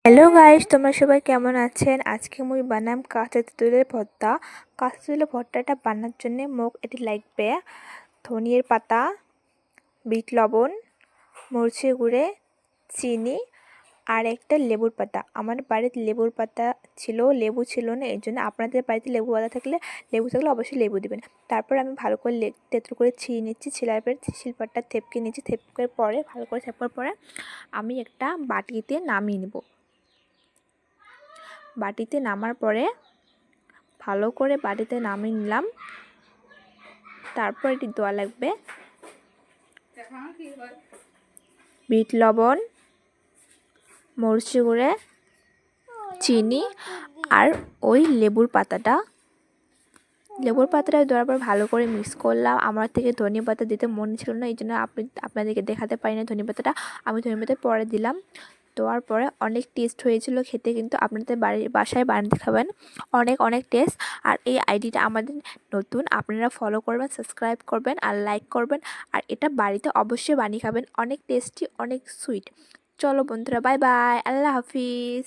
Hello guys, তোমরা সবাই কেমন আছেন? আজকে মুই বানাম কাঁচা তেঁতুলের ভর্তা। কাঁচা তেঁতুলের ভর্তাটা বানার জন্য মোক এটি লাগবে ধনিয়ার পাতা, বিট লবণ, মরিচের গুঁড়ে, চিনি আর একটা লেবুর পাতা। আমার বাড়িতে লেবুর পাতা ছিল, লেবু ছিল না, এর জন্য আপনাদের বাড়িতে লেবু পাতা থাকলে অবশ্যই লেবু দিবেন। তারপর আমি ভালো করে তেঁতুল করে ছিঁড়ে নিচ্ছি, ছিলার পরে শিলপাটটা থেপকে নিচ্ছি, থেপকের পরে ভালো করে থেপকার পরে আমি একটা বাটিতে নামিয়ে নেব। বাটিতে নামার পরে ভালো করে বাটিতে নামিয়ে নিলাম। তারপর এটি দেওয়া লাগবে বিট লবণ, মরিচের গুঁড়ে, চিনি আর ওই লেবুর পাতাটা দেওয়ার পর ভালো করে মিক্স করলাম। আমার থেকে ধনিয়া পাতা দিতে মনে ছিল না, এই জন্য আপনাদেরকে দেখাতে পারি না ধনিয়া পাতাটা। আমি ধনিয়া পাতা পরে দিলাম। দেওয়ার পরে অনেক টেস্ট হয়েছিল খেতে, কিন্তু আপনাদের বাসায় বানাতে খাবেন, অনেক টেস্ট। আর এই আইডিটা আমাদের নতুন, আপনারা ফলো করবেন, সাবস্ক্রাইব করবেন আর লাইক করবেন। আর এটা বাড়িতে অবশ্যই বানিয়ে খাবেন, অনেক টেস্টি, অনেক সুইট। চলো বন্ধুরা, বাই বাই, আল্লাহ হাফিজ।